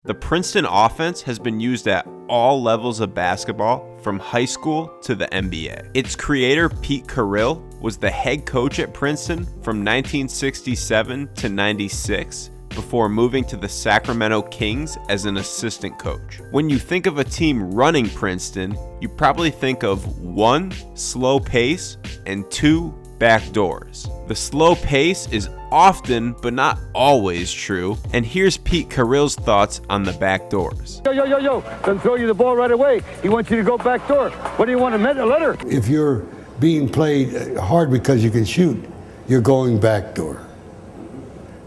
The Princeton offense has been used at all levels of basketball, from high school to the NBA. Its creator, Pete Carril, was the head coach at Princeton from 1967 to 96 before moving to the Sacramento Kings as an assistant coach. When you think of a team running Princeton, you probably think of 1, slow pace, and 2, back doors. The slow pace is often, but not always, true, and here's Pete Carril's thoughts on the back doors. Yo, doesn't throw you the ball right away. He wants you to go back door. What do you want, a letter? If you're being played hard because you can shoot, you're going back door.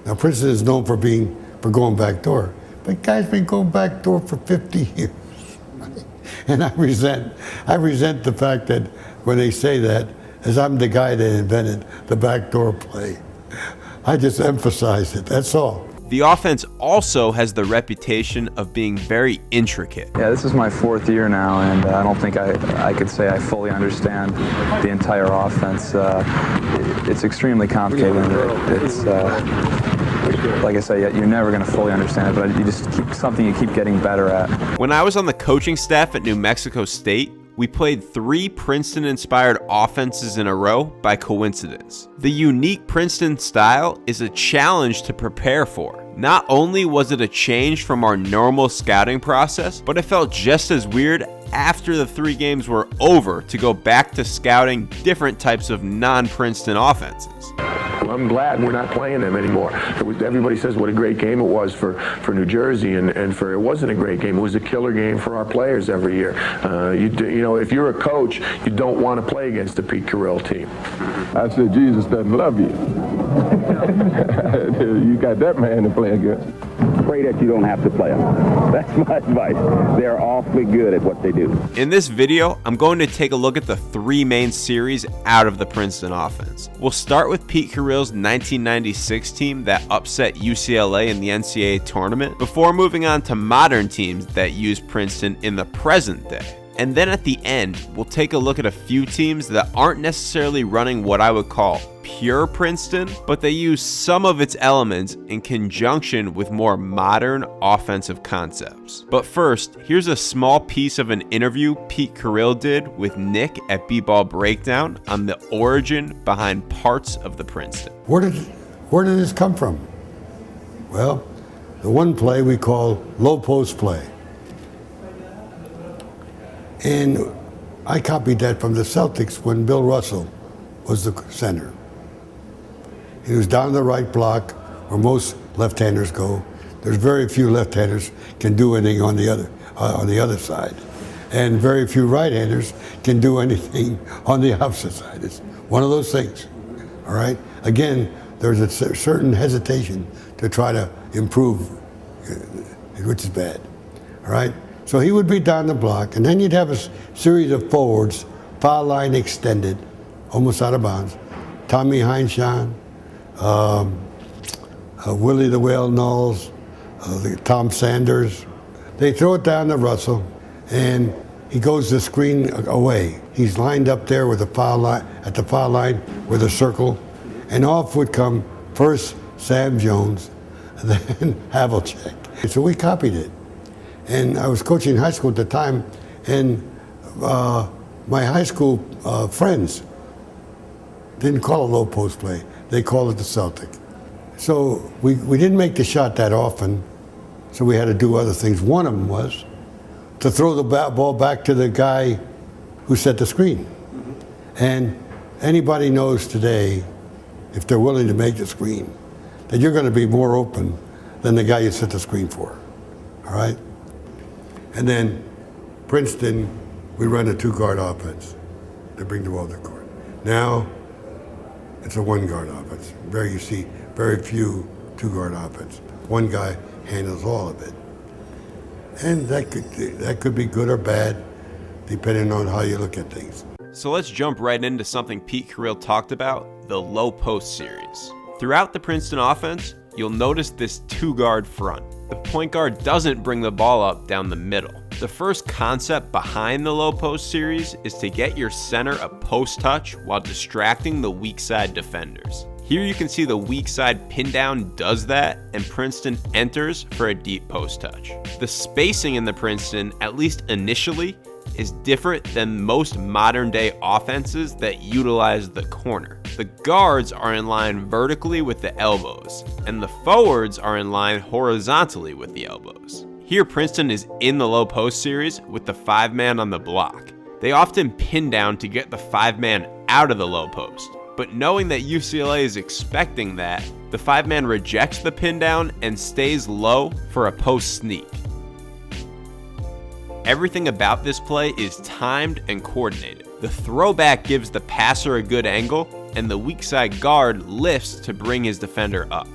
Now, Princeton is known for going back door, but guys been going back door for 50 years. And I resent the fact that when they say that, as I'm the guy that invented the backdoor play. I just emphasize it, that's all. The offense also has the reputation of being very intricate. Yeah, this is my 4th year now, and I don't think I could say I fully understand the entire offense. It's extremely complicated. It's like I say, you're never going to fully understand it, but you just keep getting better at. When I was on the coaching staff at New Mexico State, we played 3 Princeton-inspired offenses in a row by coincidence. The unique Princeton style is a challenge to prepare for. Not only was it a change from our normal scouting process, but it felt just as weird after the 3 games were over to go back to scouting different types of non-Princeton offenses. Well, I'm glad we're not playing them anymore. Everybody says what a great game it was for New Jersey, and it wasn't a great game. It was a killer game for our players every year. You know, if you're a coach, you don't want to play against the Pete Carril team. I said, Jesus doesn't love you. You got that man to play against. Pray that you don't have to play them. That's my advice. They're awfully good at what they do. In this video, I'm going to take a look at the 3 main series out of the Princeton offense. We'll start with Pete Carril's 1996 team that upset UCLA in the NCAA tournament, before moving on to modern teams that use Princeton in the present day. And then at the end, we'll take a look at a few teams that aren't necessarily running what I would call pure Princeton, but they use some of its elements in conjunction with more modern offensive concepts. But first, here's a small piece of an interview Pete Carril did with Nick at B-Ball Breakdown on the origin behind parts of the Princeton. Where did this come from? Well, the one play we call low post play. And I copied that from the Celtics when Bill Russell was the center. He was down the right block, where most left-handers go. There's very few left-handers can do anything on the other side, and very few right-handers can do anything on the opposite side. It's one of those things. All right. Again, there's a certain hesitation to try to improve, which is bad. All right. So he would be down the block, and then you'd have a series of forwards, foul line extended, almost out of bounds. Tommy Heinsohn, Willie the Whale Knowles, Tom Sanders. They throw it down to Russell, and he goes the screen away. He's lined up there with the foul line, at the foul line with a circle, and off would come first Sam Jones, and then Havlicek. So we copied it. And I was coaching high school at the time, and my high school friends didn't call it low post play. They called it the Celtic. So we didn't make the shot that often, so we had to do other things. One of them was to throw the ball back to the guy who set the screen. And anybody knows today, if they're willing to make the screen, that you're going to be more open than the guy you set the screen for. All right? And then Princeton, we run a 2-guard offense. They bring the ball to the court. Now, it's a 1-guard offense. You see very few 2-guard offense. One guy handles all of it. And that could be good or bad, depending on how you look at things. So let's jump right into something Pete Carril talked about, the low post series. Throughout the Princeton offense, you'll notice this 2-guard front. The point guard doesn't bring the ball up down the middle. The first concept behind the low post series is to get your center a post touch while distracting the weak side defenders. Here you can see the weak side pin down does that, and Princeton enters for a deep post touch. The spacing in the Princeton, at least initially, is different than most modern day offenses that utilize the corner. The guards are in line vertically with the elbows, and the forwards are in line horizontally with the elbows. Here Princeton is in the low post series with the 5-man on the block. They often pin down to get the 5-man out of the low post, but knowing that UCLA is expecting that, the 5-man rejects the pin down and stays low for a post sneak. Everything about this play is timed and coordinated. The throwback gives the passer a good angle, and the weak side guard lifts to bring his defender up.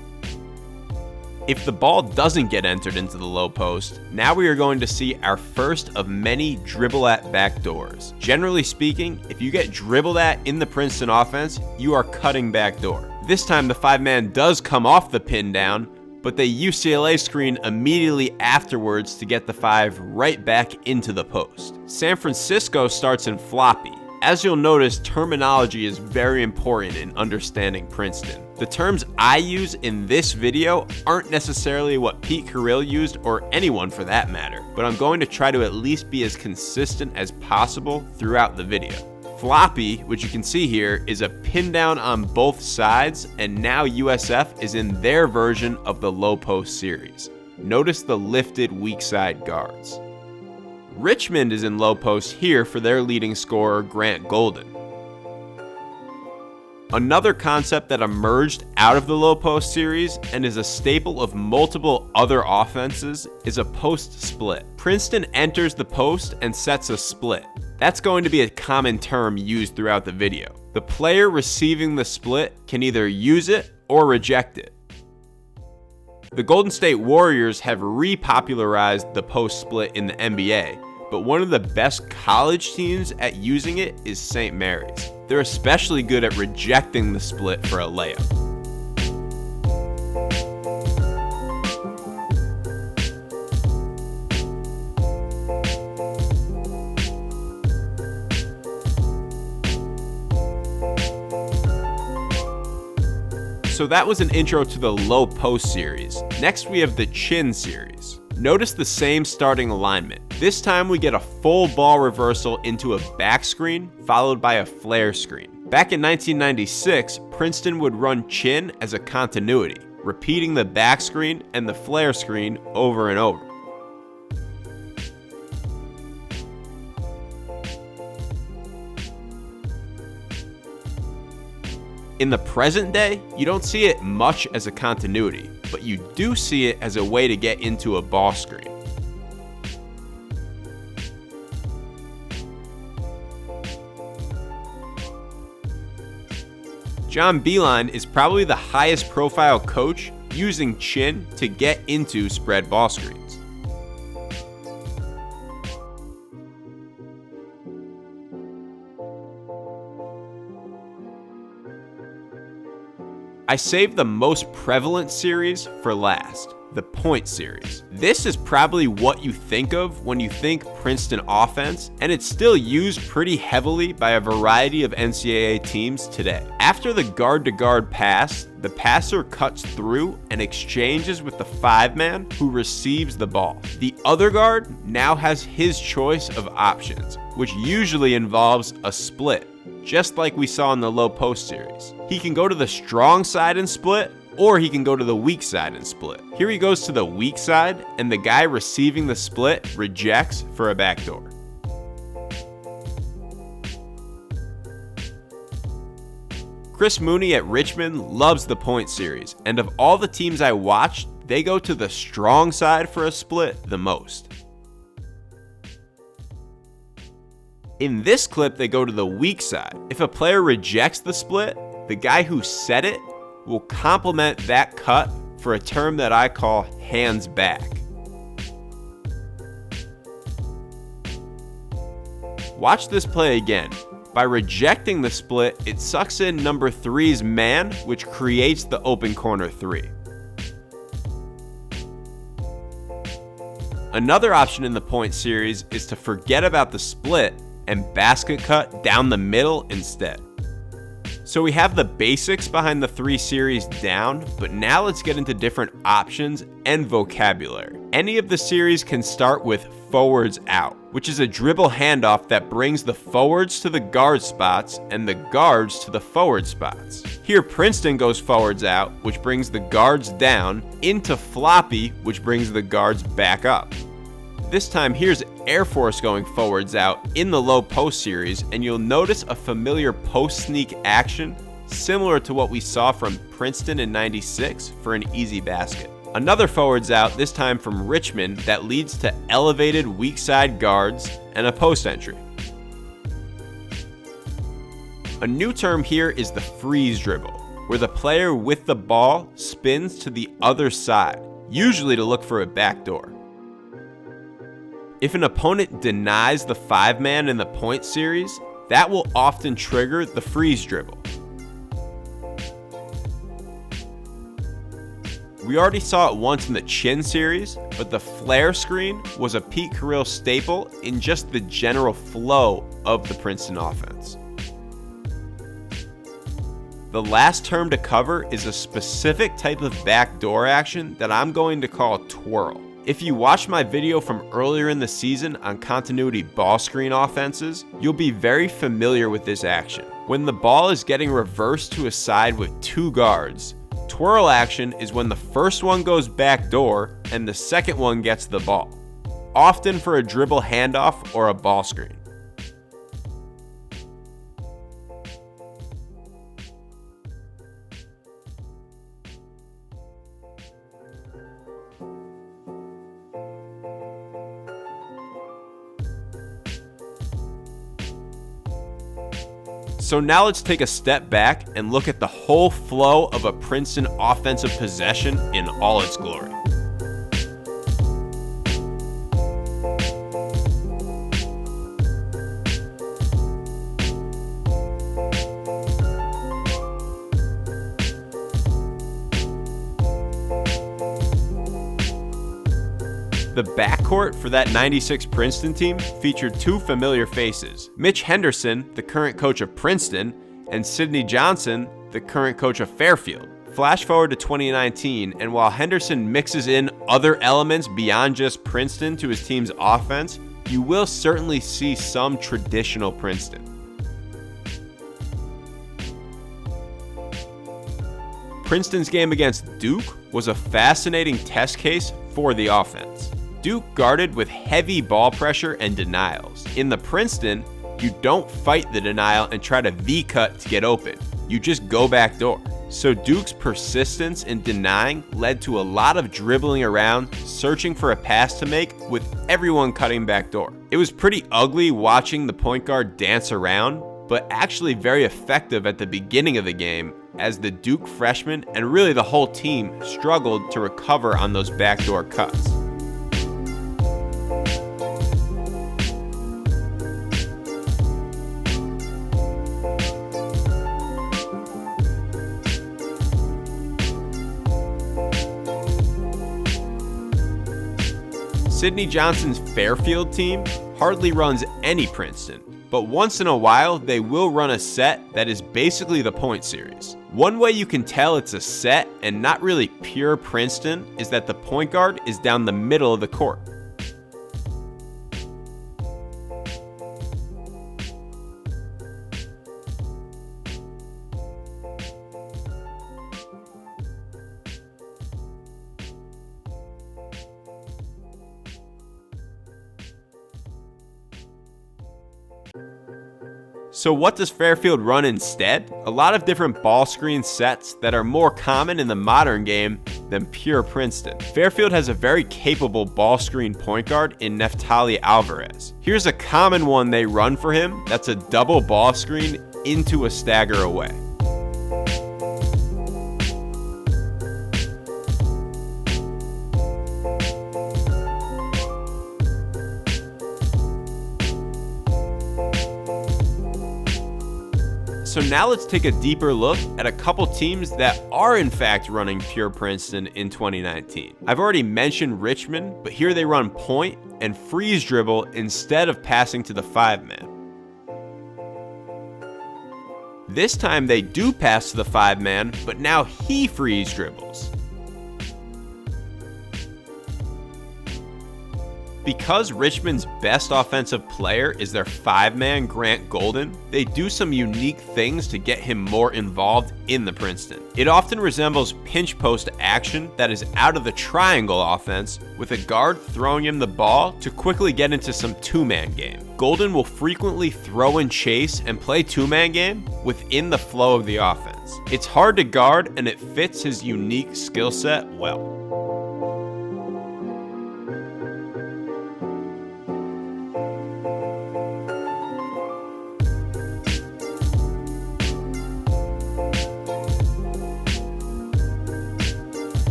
If the ball doesn't get entered into the low post, now we are going to see our first of many dribble at backdoors. Generally speaking, if you get dribbled at in the Princeton offense, you are cutting backdoor. This time the 5-man does come off the pin down, but the UCLA screen immediately afterwards to get the 5 right back into the post. San Francisco starts in floppy. As you'll notice, terminology is very important in understanding Princeton. The terms I use in this video aren't necessarily what Pete Carril used, or anyone for that matter, but I'm going to try to at least be as consistent as possible throughout the video. Floppy, which you can see here, is a pin down on both sides, and now USF is in their version of the low post series. Notice the lifted weak side guards. Richmond is in low post here for their leading scorer, Grant Golden. Another concept that emerged out of the low post series and is a staple of multiple other offenses is a post split. Princeton enters the post and sets a split. That's going to be a common term used throughout the video. The player receiving the split can either use it or reject it. The Golden State Warriors have repopularized the post split in the NBA, but one of the best college teams at using it is St. Mary's. They're especially good at rejecting the split for a layup. So that was an intro to the low post series. Next we have the chin series. Notice the same starting alignment. This time we get a full ball reversal into a back screen followed by a flare screen. Back in 1996, Princeton would run chin as a continuity, repeating the back screen and the flare screen over and over. In the present day, you don't see it much as a continuity, but you do see it as a way to get into a ball screen. John Beilein is probably the highest profile coach using chin to get into spread ball screens. I saved the most prevalent series for last, the point series. This is probably what you think of when you think Princeton offense, and it's still used pretty heavily by a variety of NCAA teams today. After the guard-to-guard pass, the passer cuts through and exchanges with the 5-man who receives the ball. The other guard now has his choice of options, which usually involves a split, just like we saw in the low post series. He can go to the strong side and split, or he can go to the weak side and split. Here he goes to the weak side, and the guy receiving the split rejects for a backdoor. Chris Mooney at Richmond loves the point series, and of all the teams I watched, they go to the strong side for a split the most. In this clip, they go to the weak side. If a player rejects the split, the guy who set it will complement that cut for a term that I call hands back. Watch this play again. By rejecting the split, it sucks in number 3's man, which creates the open corner 3. Another option in the point series is to forget about the split and basket cut down the middle instead. So we have the basics behind the 3 series down, but now let's get into different options and vocabulary. Any of the series can start with forwards out, which is a dribble handoff that brings the forwards to the guard spots and the guards to the forward spots. Here Princeton goes forwards out, which brings the guards down, into floppy, which brings the guards back up. This time here's Air Force going forwards out in the low post series, and you'll notice a familiar post sneak action similar to what we saw from Princeton in '96 for an easy basket. Another forwards out, this time from Richmond, that leads to elevated weak side guards and a post entry. A new term here is the freeze dribble, where the player with the ball spins to the other side, usually to look for a backdoor. If an opponent denies the 5-man in the point series, that will often trigger the freeze dribble. We already saw it once in the Chin series, but the flare screen was a Pete Carril staple in just the general flow of the Princeton offense. The last term to cover is a specific type of backdoor action that I'm going to call twirl. If you watched my video from earlier in the season on continuity ball screen offenses, you'll be very familiar with this action. When the ball is getting reversed to a side with 2 guards, twirl action is when the first one goes backdoor and the second one gets the ball, often for a dribble handoff or a ball screen. So now let's take a step back and look at the whole flow of a Princeton offensive possession in all its glory. The backcourt for that '96 Princeton team featured 2 familiar faces, Mitch Henderson, the current coach of Princeton, and Sidney Johnson, the current coach of Fairfield. Flash forward to 2019, and while Henderson mixes in other elements beyond just Princeton to his team's offense, you will certainly see some traditional Princeton. Princeton's game against Duke was a fascinating test case for the offense. Duke guarded with heavy ball pressure and denials. In the Princeton, you don't fight the denial and try to V-cut to get open. You just go backdoor. So Duke's persistence in denying led to a lot of dribbling around, searching for a pass to make, with everyone cutting backdoor. It was pretty ugly watching the point guard dance around, but actually very effective at the beginning of the game as the Duke freshmen and really the whole team struggled to recover on those backdoor cuts. Sidney Johnson's Fairfield team hardly runs any Princeton, but once in a while they will run a set that is basically the point series. One way you can tell it's a set and not really pure Princeton is that the point guard is down the middle of the court. So what does Fairfield run instead? A lot of different ball screen sets that are more common in the modern game than pure Princeton. Fairfield has a very capable ball screen point guard in Neftali Alvarez. Here's a common one they run for him that's a double ball screen into a stagger away. So now let's take a deeper look at a couple teams that are in fact running pure Princeton in 2019. I've already mentioned Richmond, but here they run point and freeze dribble instead of passing to the 5-man. This time they do pass to the 5-man, but now he freeze dribbles. Because Richmond's best offensive player is their 5-man Grant Golden, they do some unique things to get him more involved in the Princeton. It often resembles pinch post action that is out of the triangle offense, with a guard throwing him the ball to quickly get into some 2-man game. Golden will frequently throw and chase and play 2-man game within the flow of the offense. It's hard to guard and it fits his unique skill set well.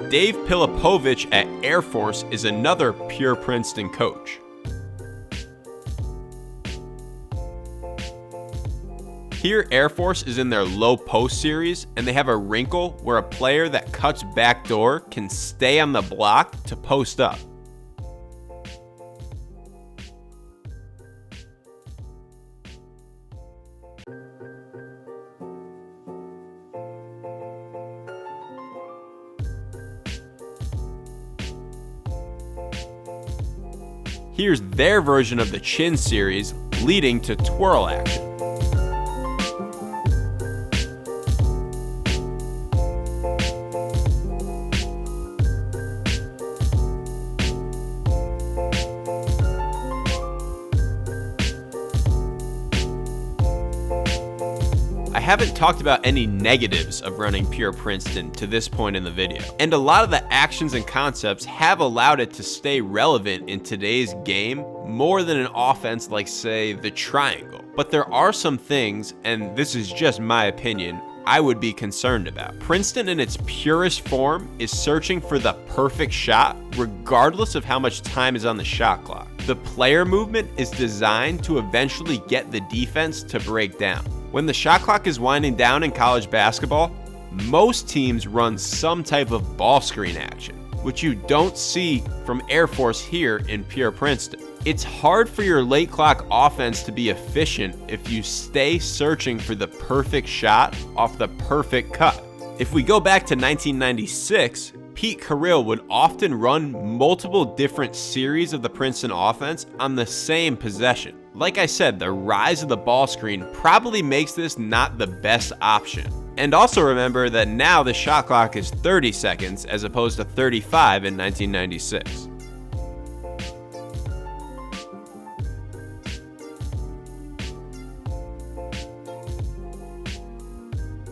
Dave Pilipovich at Air Force is another pure Princeton coach. Here, Air Force is in their low post series, and they have a wrinkle where a player that cuts backdoor can stay on the block to post up. Here's their version of the chin series, leading to twirl action. I haven't talked about any negatives of running pure Princeton to this point in the video, and a lot of the actions and concepts have allowed it to stay relevant in today's game more than an offense like, say, the triangle. But there are some things, and this is just my opinion, I would be concerned about. Princeton in its purest form is searching for the perfect shot regardless of how much time is on the shot clock. The player movement is designed to eventually get the defense to break down. When the shot clock is winding down in college basketball, most teams run some type of ball screen action, which you don't see from Air Force here in pure Princeton. It's hard for your late clock offense to be efficient if you stay searching for the perfect shot off the perfect cut. If we go back to 1996, Pete Carril would often run multiple different series of the Princeton offense on the same possession. Like I said, the rise of the ball screen probably makes this not the best option. And also remember that now the shot clock is 30 seconds as opposed to 35 in 1996.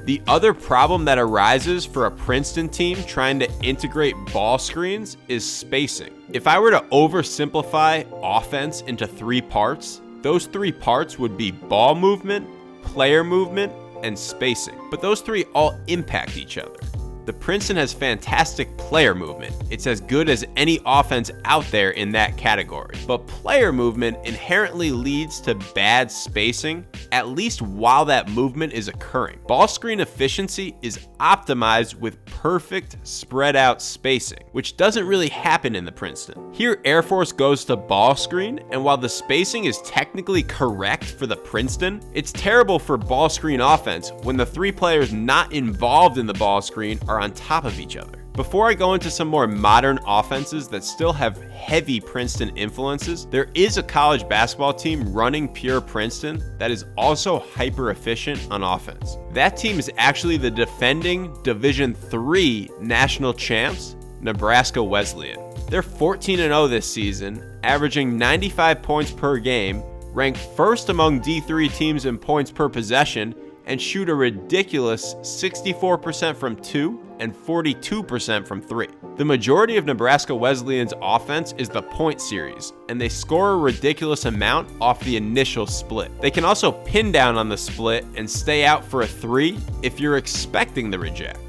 The other problem that arises for a Princeton team trying to integrate ball screens is spacing. If I were to oversimplify offense into 3 parts, those 3 parts would be ball movement, player movement, and spacing. But those 3 all impact each other. The Princeton has fantastic player movement. It's as good as any offense out there in that category. But player movement inherently leads to bad spacing, at least while that movement is occurring. Ball screen efficiency is optimized with perfect spread out spacing, which doesn't really happen in the Princeton. Here, Air Force goes to ball screen, and while the spacing is technically correct for the Princeton, it's terrible for ball screen offense when the 3 players not involved in the ball screen are on top of each other. Before I go into some more modern offenses that still have heavy Princeton influences, there is a college basketball team running pure Princeton that is also hyper efficient on offense. That team is actually the defending Division III national champs, Nebraska Wesleyan. They're 14-0 this season, averaging 95 points per game, ranked first among D3 teams in points per possession, and shoot a ridiculous 64% from 2 and 42% from 3. The majority of Nebraska Wesleyan's offense is the point series, and they score a ridiculous amount off the initial split. They can also pin down on the split and stay out for a 3 if you're expecting the reject.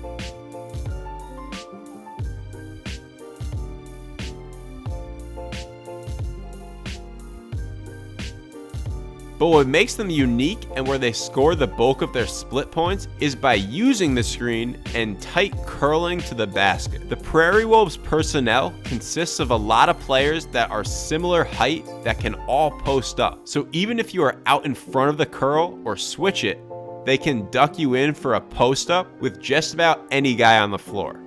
But what makes them unique and where they score the bulk of their split points is by using the screen and tight curling to the basket. The Prairie Wolves personnel consists of a lot of players that are similar height that can all post up. So even if you are out in front of the curl or switch it, they can duck you in for a post up with just about any guy on the floor.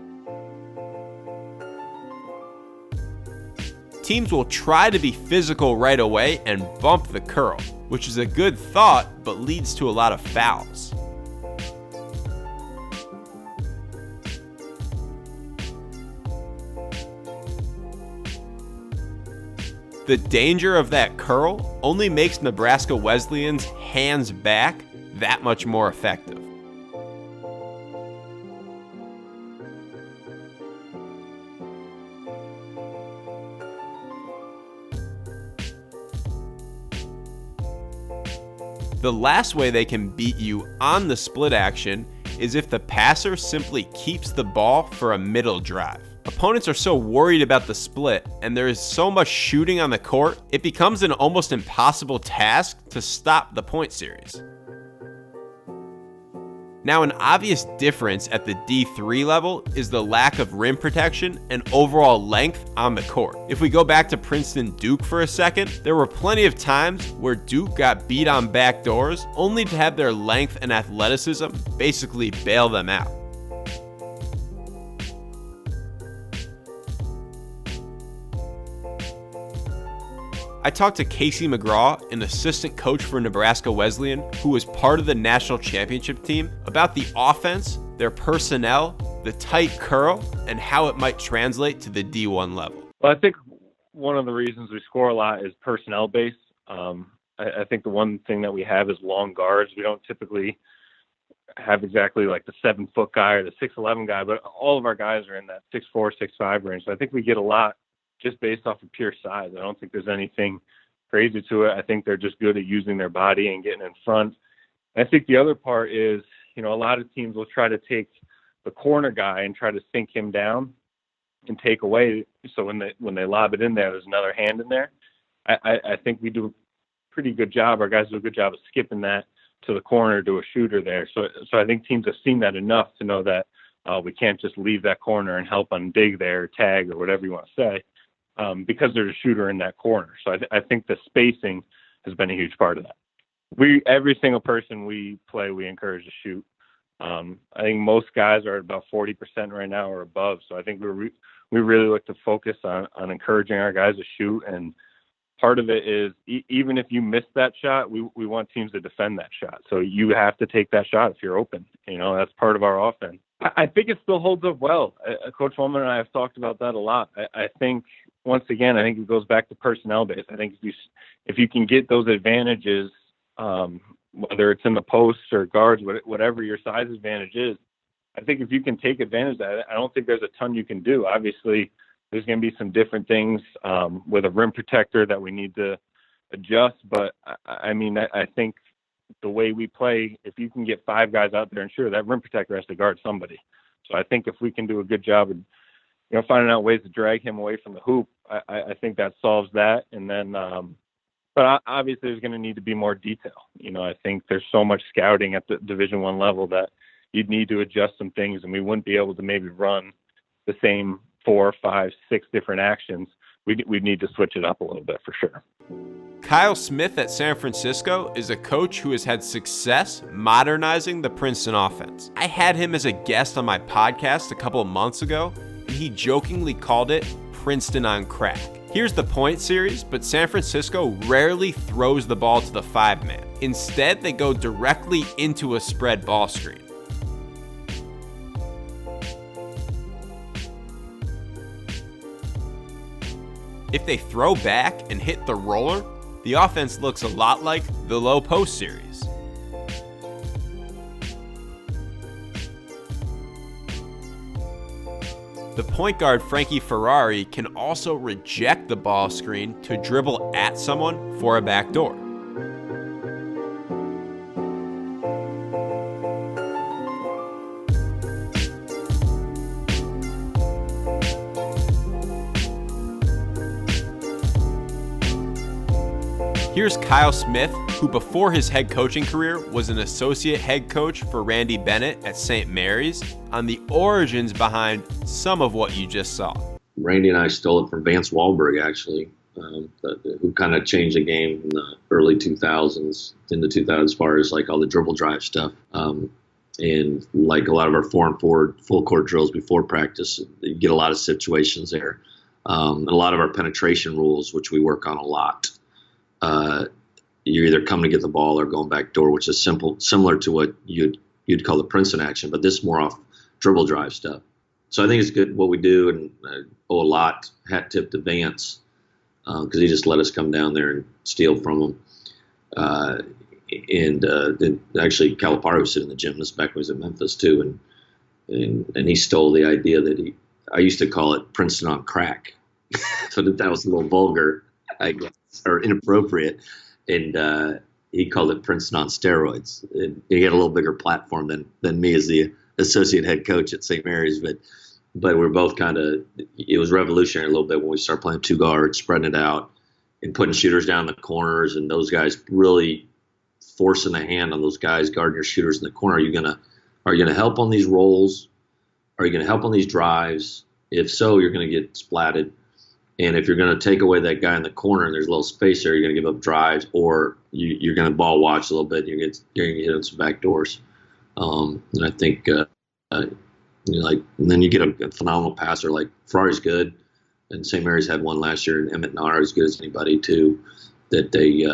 Teams will try to be physical right away and bump the curl, which is a good thought but leads to a lot of fouls. The danger of that curl only makes Nebraska Wesleyan's hands back that much more effective. The last way they can beat you on the split action is if the passer simply keeps the ball for a middle drive. Opponents are so worried about the split and there is so much shooting on the court, it becomes an almost impossible task to stop the point series. Now, an obvious difference at the D3 level is the lack of rim protection and overall length on the court. If we go back to Princeton-Duke for a second, there were plenty of times where Duke got beat on back doors only to have their length and athleticism basically bail them out. I talked to Casey McGraw, an assistant coach for Nebraska Wesleyan, who was part of the national championship team, about the offense, their personnel, the tight curl, and how it might translate to the D1 level. Well, I think one of the reasons we score a lot is personnel based. I think the one thing that we have is long guards. We don't typically have exactly like the 7-foot guy or the 6'11" guy, but all of our guys are in that 6'4", 6'5" range. So I think we get a lot just based off of pure size. I don't think there's anything crazy to it. I think they're just good at using their body and getting in front. And I think the other part is, a lot of teams will try to take the corner guy and try to sink him down and take away. So when they lob it in there, there's another hand in there. I think we do a pretty good job. Our guys do a good job of skipping that to the corner to a shooter there. So I think teams have seen that enough to know that we can't just leave that corner and help on dig there, tag, or whatever you want to say. Because there's a shooter in that corner. So I think the spacing has been a huge part of that. Every single person we play, we encourage to shoot. I think most guys are at about 40% right now or above. So I think we really look to focus on encouraging our guys to shoot. And part of it is even if you miss that shot, we want teams to defend that shot. So you have to take that shot if you're open. That's part of our offense. I think it still holds up well. Coach Woolman and I have talked about that a lot. I think, once again, I think it goes back to personnel base. I think if you can get those advantages, whether it's in the posts or guards, whatever your size advantage is, I think if you can take advantage of that, I don't think there's a ton you can do. Obviously, there's going to be some different things with a rim protector that we need to adjust. But, I think the way we play, if you can get 5 guys out there, and sure, that rim protector has to guard somebody. So I think if we can do a good job of finding out ways to drag him away from the hoop, I think that solves that. And then, but obviously there's going to need to be more detail. I think there's so much scouting at the Division I level that you'd need to adjust some things, and we wouldn't be able to maybe run the same 4, 5, 6 different actions. We'd need to switch it up a little bit for sure. Kyle Smith at San Francisco is a coach who has had success modernizing the Princeton offense. I had him as a guest on my podcast a couple of months ago, and he jokingly called it Princeton on crack. Here's the point series, but San Francisco rarely throws the ball to the 5-man. Instead, they go directly into a spread ball screen. If they throw back and hit the roller, the offense looks a lot like the low post series. The point guard Frankie Ferrari can also reject the ball screen to dribble at someone for a backdoor. Here's Kyle Smith, who before his head coaching career was an associate head coach for Randy Bennett at St. Mary's, on the origins behind some of what you just saw. Randy and I stole it from Vance Wahlberg, actually, who kind of changed the game in the early 2000s, in the 2000s, as far as like all the dribble drive stuff. And like a lot of our 4-on-4 full court drills before practice, you get a lot of situations there. And a lot of our penetration rules, which we work on a lot. You're either coming to get the ball or going back door, which is similar to what you'd call the Princeton action, but this more off dribble drive stuff. So I think it's good what we do, and I owe a lot, hat tip to Vance, because he just let us come down there and steal from him. Then actually Calipari was sitting in the gym. This back when he was at Memphis too, and he stole the idea that I used to call it Princeton on crack. So that was a little vulgar, I guess, or inappropriate. And he called it Princeton on steroids. And he had a little bigger platform than me as the associate head coach at St. Mary's. But we're both kind of, it was revolutionary a little bit when we started playing two guards, spreading it out, and putting shooters down in the corners, and those guys really forcing the hand on those guys guarding your shooters in the corner. Are you gonna help on these rolls? Are you gonna help on these drives? If so, you're gonna get splatted. And if you're gonna take away that guy in the corner and there's a little space there, you're gonna give up drives, or you're gonna ball watch a little bit. You're gonna hit on some back doors. And I think and then you get a phenomenal passer like Ferrari's good, and St. Mary's had one last year, and Emmett Nahr as good as anybody too. That they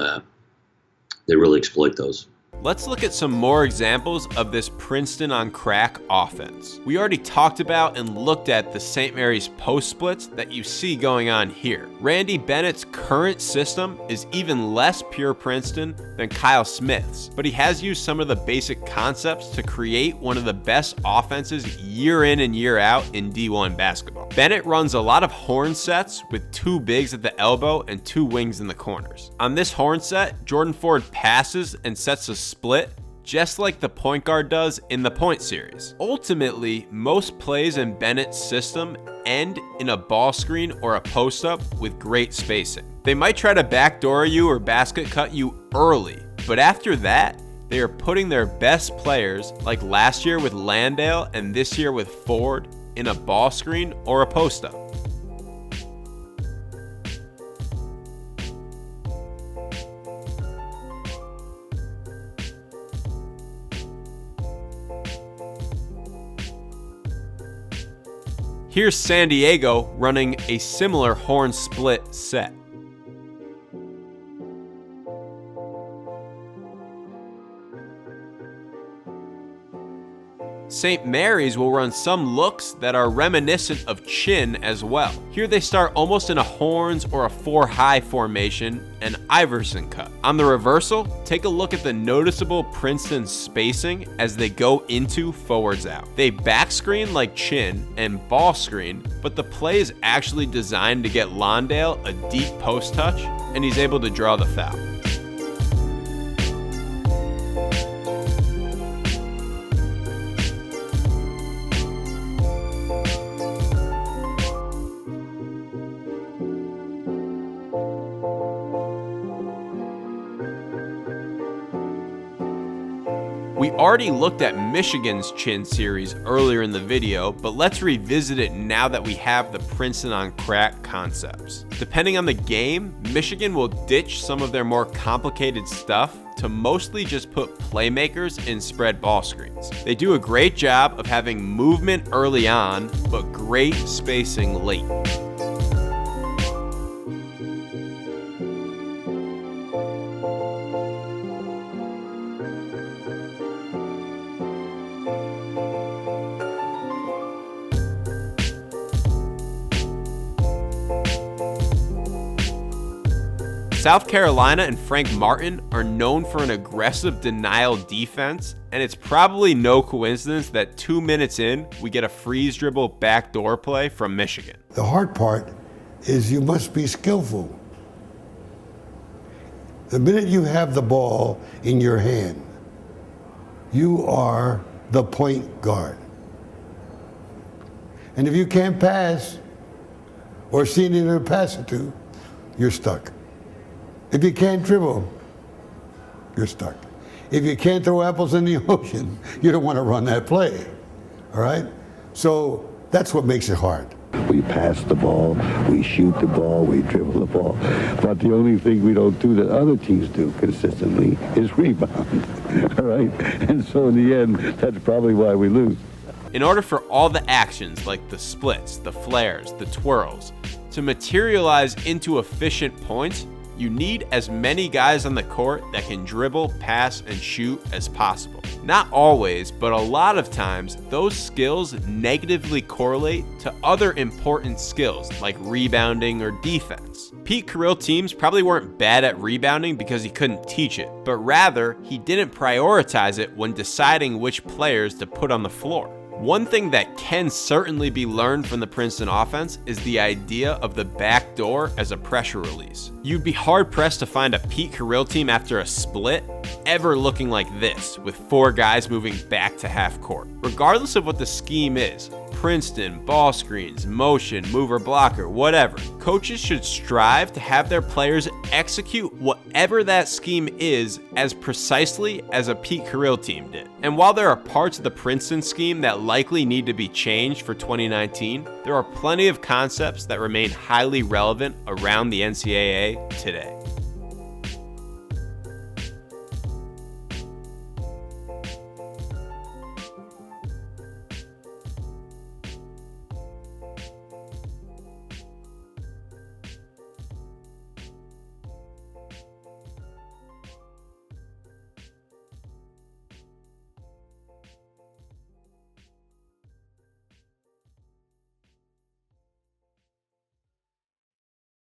really exploit those. Let's look at some more examples of this Princeton on crack offense. We already talked about and looked at the St. Mary's post splits that you see going on here. Randy Bennett's current system is even less pure Princeton than Kyle Smith's, but he has used some of the basic concepts to create one of the best offenses year in and year out in D1 basketball. Bennett runs a lot of horn sets with two bigs at the elbow and two wings in the corners. On this horn set, Jordan Ford passes and sets a split just like the point guard does in the point series. Ultimately, most plays in Bennett's system end in a ball screen or a post up with great spacing. They might try to backdoor you or basket cut you early, but after that, they are putting their best players, like last year with Landale and this year with Ford, in a ball screen or a post up. Here's San Diego running a similar horn split set. St. Mary's will run some looks that are reminiscent of Chin as well. Here they start almost in a horns or a 4-high formation, an Iverson cut. On the reversal, take a look at the noticeable Princeton spacing as they go into forwards out. They back screen like Chin and ball screen, but the play is actually designed to get Landale a deep post touch, and he's able to draw the foul. We already looked at Michigan's Chin series earlier in the video, but let's revisit it now that we have the Princeton on crack concepts. Depending on the game, Michigan will ditch some of their more complicated stuff to mostly just put playmakers in spread ball screens. They do a great job of having movement early on, but great spacing late. South Carolina and Frank Martin are known for an aggressive denial defense, and it's probably no coincidence that 2 minutes in, we get a freeze dribble backdoor play from Michigan. The hard part is you must be skillful. The minute you have the ball in your hand, you are the point guard. And if you can't pass or see anyone to pass it to, you're stuck. If you can't dribble, you're stuck. If you can't throw apples in the ocean, you don't want to run that play. All right? So that's what makes it hard. We pass the ball, we shoot the ball, we dribble the ball. But the only thing we don't do that other teams do consistently is rebound. All right? And so in the end, that's probably why we lose. In order for all the actions like the splits, the flares, the twirls, to materialize into efficient points, you need as many guys on the court that can dribble, pass, and shoot as possible. Not always, but a lot of times, those skills negatively correlate to other important skills like rebounding or defense. Pete Carril teams probably weren't bad at rebounding because he couldn't teach it, but rather, he didn't prioritize it when deciding which players to put on the floor. One thing that can certainly be learned from the Princeton offense is the idea of the back door as a pressure release. You'd be hard-pressed to find a Pete Carril team after a split ever looking like this, with 4 guys moving back to half court. Regardless of what the scheme is, Princeton, ball screens, motion, mover, blocker, whatever, coaches should strive to have their players execute whatever that scheme is as precisely as a Pete Carril team did. And while there are parts of the Princeton scheme that likely need to be changed for 2019, there are plenty of concepts that remain highly relevant around the NCAA today.